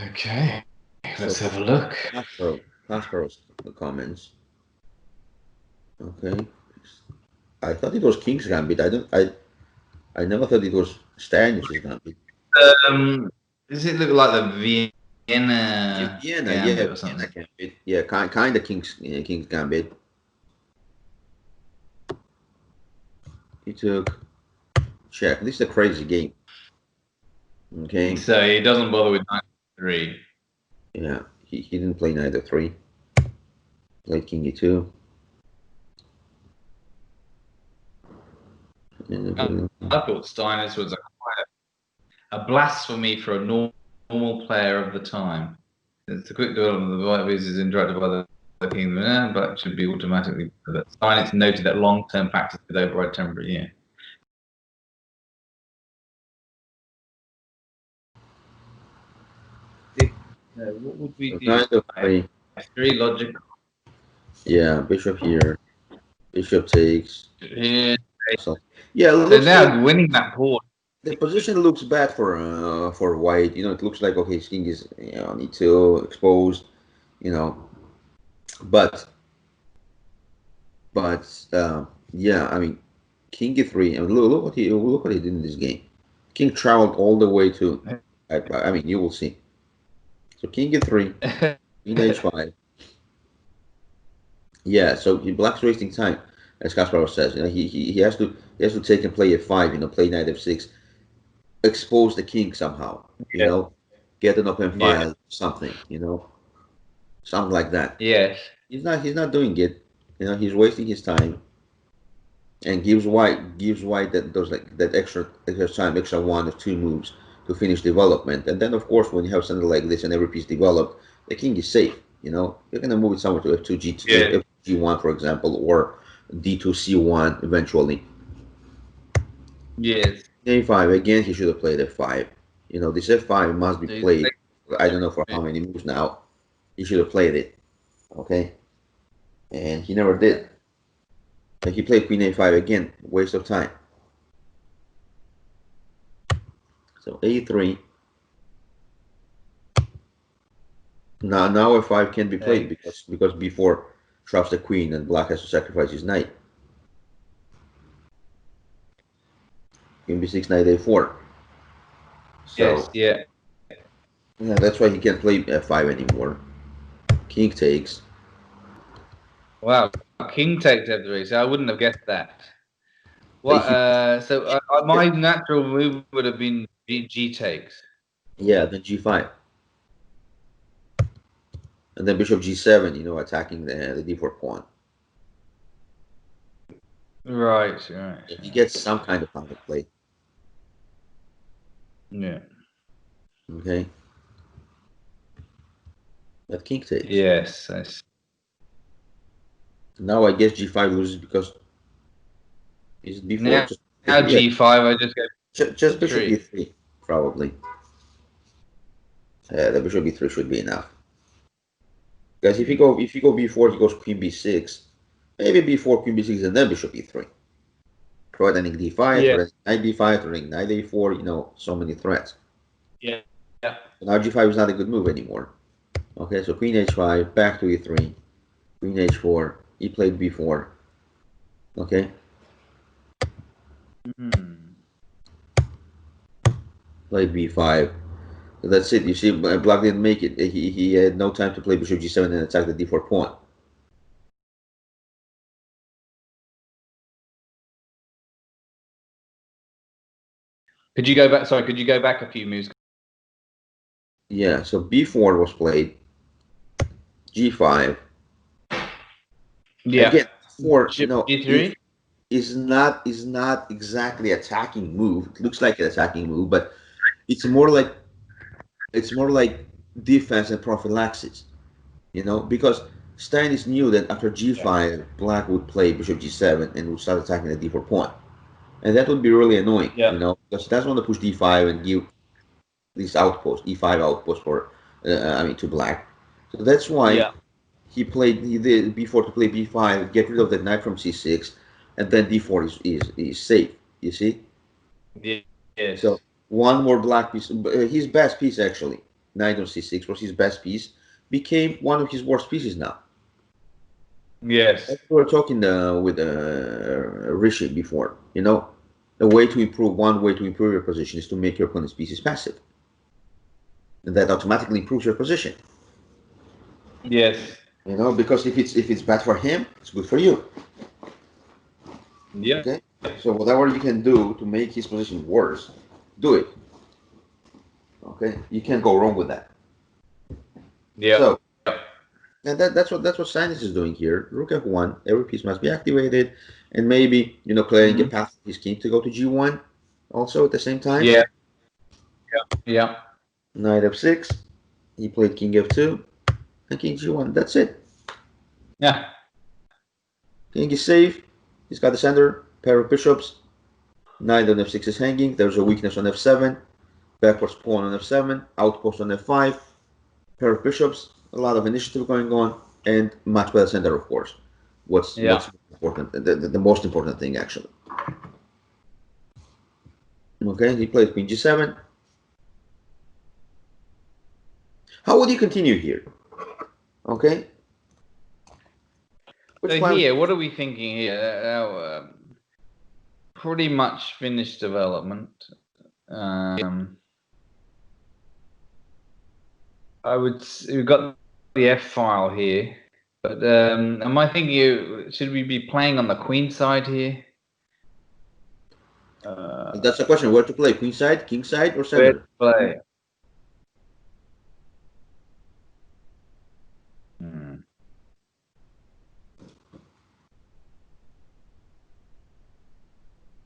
Okay, let's So have a look. Kasparov's comments. Okay. I thought it was King's Gambit. I never thought it was Stanitz's Gambit. Um, does it look like the Vienna Gambit or Vienna something? Gambit. Yeah, kind of King's Gambit. He took check. This is a crazy game. Okay. So he doesn't bother with knight 3. Yeah, he didn't play knight f3. Played king e2. I thought Steinitz was a blasphemy for a normal player of the time. It's a quick development of the white piece is interrupted by the king, but should be automatically. Steinitz noted that long-term practice could override temporary. Yeah. What would we So do? kind of play. F3 logical. Yeah, bishop here. Bishop takes. Yeah. So yeah, it So looks now winning that pawn. the position looks bad for white. You know, it looks like okay, his king is on e2 exposed. You know, but but yeah, I mean, king e3. I mean, look what he did in this game. King traveled all the way to. I mean, you will see. So king e3, queen h5. Yeah, so black's wasting time, as Kasparov says. You know, he has to take and play f5. You know, play knight f6, expose the king somehow. You Yeah. know, get an open Yeah. file, something. You know, something like that. Yes. He's not doing it. You know, he's wasting his time and gives white that those like that extra time, extra one or two moves to finish development. And then of course when you have something like this and every piece developed, the king is safe. You know, you're gonna move it somewhere to f2 Yeah. g1 for example, or d2 c1 eventually. Yes. a5 again, he should have played f5. You know, this f5 must be played. I don't know for how many moves now. He should have played it. Okay, and he never did. And he played queen a5 again, waste of time. So a3. Now f5 can be played because b4 traps the queen and black has to sacrifice his knight. Queen b6, knight a4. Yes. So Yeah. yeah, that's why he can't play f5 anymore. King takes. Wow. King takes F3. So I wouldn't have guessed that. What? He, So my natural move would have been G takes. yeah, then g5. And then bishop g7, you know, attacking the d4 pawn. Right. If he gets some kind of counterplay. Yeah. Okay. But king takes. Yes. Now I guess g5 loses because is it b4? Now, Just yeah, G5. I just go just bishop three. e3 probably. The bishop e3 should be enough. Because if you go b4, he goes queen b6, maybe b4, queen b6, and then bishop e3. Threatening d5, Yeah. threatening knight d5, threatening knight a4. You know, so many threats. Yeah. Yeah. So now g5 is not a good move anymore. Okay, so queen h5, back to e3, queen h4. He played b4. Okay. Played b5. So that's it. You see, black didn't make it. He had no time to play bishop g7 and attack the d4 pawn. Could you go back? Sorry. Could you go back a few moves? Yeah, so b4 was played. G5. Yeah. Again, 4, you Bishop know, G3. is not exactly attacking move. It looks like an attacking move, but it's more like defense and prophylaxis. You know, because Steinitz knew that after g5, black would play bishop g7 and would start attacking the d4 pawn, and that would be really annoying. Yeah. You know, because he doesn't want to push d5 and give these outposts, e5 outpost for, to black. So that's why Yeah. he did b4 to play b5, get rid of the knight from c6, and then d4 is safe. You see? Yeah. Yes. So one more black piece, his best piece actually. knight on c6 was his best piece, became one of his worst pieces now. Yes. We were talking with Rishi before. One way to improve your position is to make your opponent's pieces passive. And that automatically improves your position. Yes. Because if it's bad for him, it's good for you. Yeah. Okay. So whatever you can do to make his position worse, do it. Okay. You can't go wrong with that. Yeah. So, and that's what Steinitz is doing here. Rook f1. Every piece must be activated, and maybe clearing a path for his king to go to g1, also at the same time. Yeah. Yeah. Knight f6. He played king f2 and king g1. That's it. Yeah. King is safe. He's got the center. Pair of bishops. Knight on f6 is hanging. There's a weakness on f7. Backwards pawn on f7. Outpost on f5. Pair of bishops. A lot of initiative going on, and much better center, of course. What's important? The most important thing, actually. Okay, he played queen g7. How would you continue here? Okay. So here, what are we thinking here? Pretty much finished development. We've got the F file here, but am I thinking should we be playing on the queen side here? That's the question. Where to play? Queen side, king side, or center? Where to play?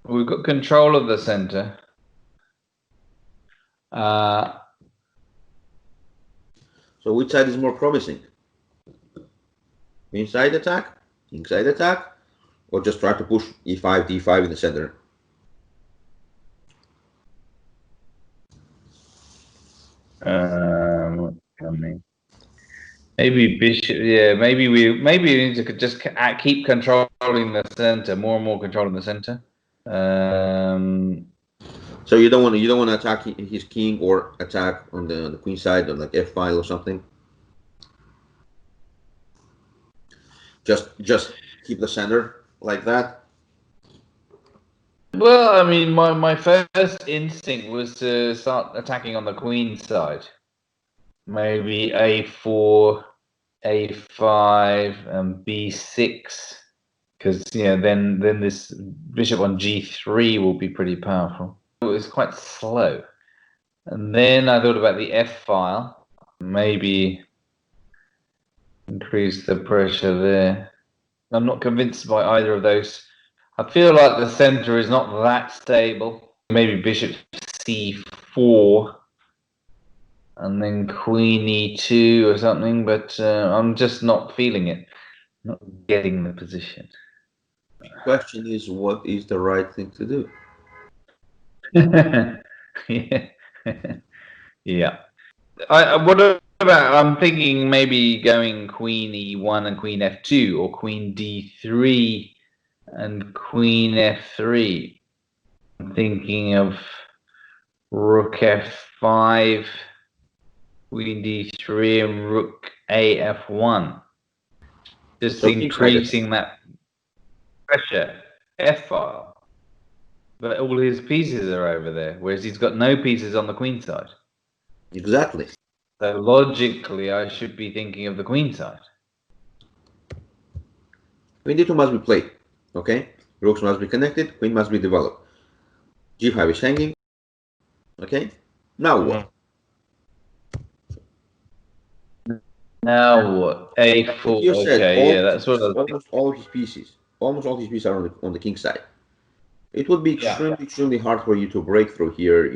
We've got control of the center. So which side is more promising? Queen side attack, king side attack, or just try to push e5, d5 in the center? Maybe bishop. Yeah, maybe we need to just keep controlling the center, more and more controlling the center. So you don't want to attack his king or attack on the queen side or like f5 or something. Just keep the center like that. Well, I mean, my first instinct was to start attacking on the queen side. Maybe a4, a5, and b6, because then this bishop on g3 will be pretty powerful. It was quite slow, and then I thought about the f file, maybe increase the pressure there. I'm not convinced by either of those. I feel like the center is not that stable. Maybe bishop c4 and then queen e2 or something, but I'm just not feeling it. Not getting the position. Question is, what is the right thing to do? Yeah. Yeah. What about, I'm thinking maybe going queen e1 and queen f2, or queen d3 and queen f3. I'm thinking of rook f5, queen d3, and rook a f1. Just So increasing that pressure. F file. But all his pieces are over there, whereas he's got no pieces on the queen side. Exactly. So logically, I should be thinking of the queen side. Queen d2 must be played. Okay? Rooks must be connected. Queen must be developed. g5 is hanging. Okay? Now what? Now what? A4. You said Okay, yeah, that's what I was almost all his pieces are on the king side. It would be extremely hard for you to break through here.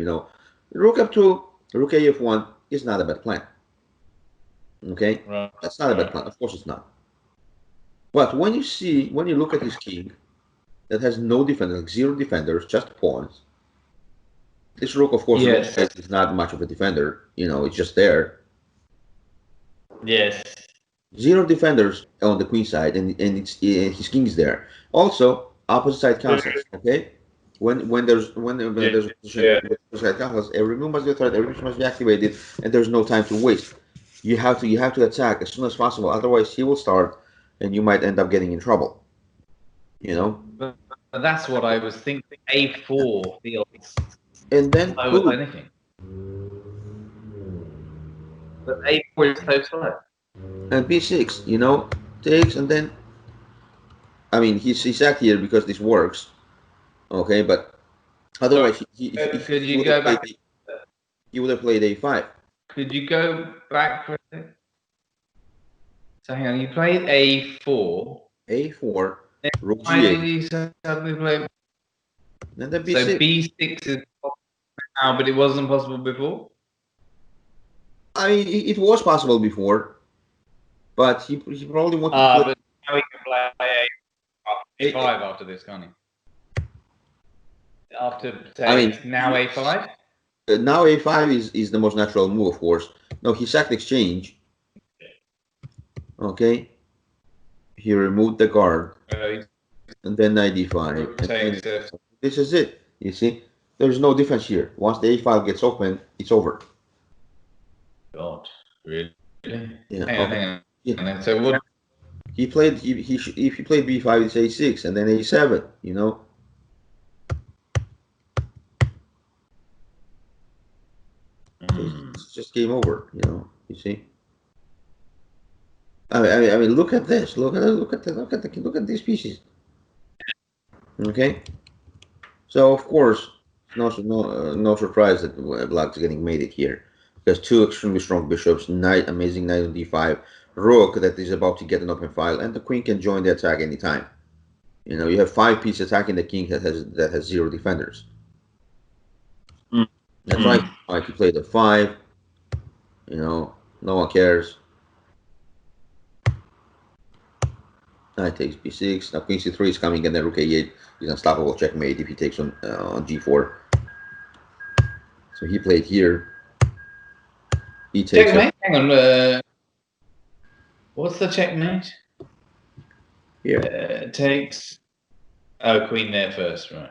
Rook f2, rook a f1 is not a bad plan. Okay, that's not a bad plan. Of course, it's not. But when you look at his king that has no defender, like zero defenders, just pawns. This rook, of course, is not much of a defender. It's just there. Yes. Zero defenders on the queen side, and his king is there. Also, opposite side concepts. Okay, there's a position Yeah. every move must be threat, every mission must be activated, and there's no time to waste. You have to attack as soon as possible. Otherwise, he will start, and you might end up getting in trouble. You know. But that's what I was thinking. A4 feels And then slow as anything. But A4 is so slow. and B6, takes, and then I mean he's sacked here because this works. Okay, but otherwise Could he you would have go played back? he would have played A5. Could you go back for it? So hang on, you played A4. A4, rook Why did G8, you suddenly play? and then So B6. B6 is possible now, but it wasn't possible before? I mean, it was possible before, but he probably wanted to play. But now he can play A5 after this, can't he? After, say, now A5? Now A5 is the most natural move, of course. No, he sacked exchange. Okay. He removed the guard, and then knight D5. This is it. You see, there's no difference here. Once the A5 gets open, it's over. God, really? Yeah. Hang on. So what? He played. If he played B5, it's A6, and then A7. It's just game over. You see. I mean, look at this. Look at these pieces. Okay. So of course, no surprise that Black's getting mated here, because two extremely strong bishops, amazing knight on D5, rook that is about to get an open file, and the queen can join the attack anytime. You have 5 pieces attacking the king that has 0 defenders. That's right. Like you play the 5. No one cares. Knight takes B6. Now Queen C3 is coming, and then Rook A8 is unstoppable checkmate if he takes on G4. So he played here. He takes. Checkmate. Hang on. What's the checkmate? Here. Takes. Oh, queen there first, right?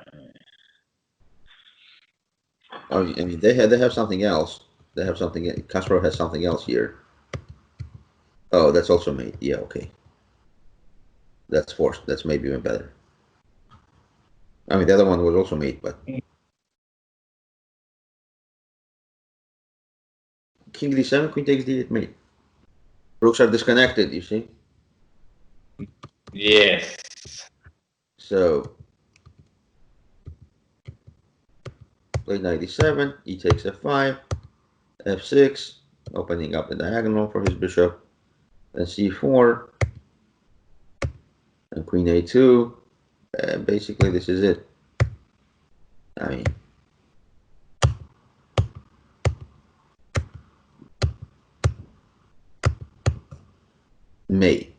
I mean, they have something else. They have something. Kasparov has something else here. Oh, that's also mate. Yeah, okay. That's forced. That's maybe even better. I mean, the other one was also mate, but King D7, Queen takes D8 mate. Rooks are disconnected. You see. Yes. So play knight D7. He takes F5, F6, opening up the diagonal for his bishop. Then C4, and Queen A2. Basically, this is it. I mean, mate.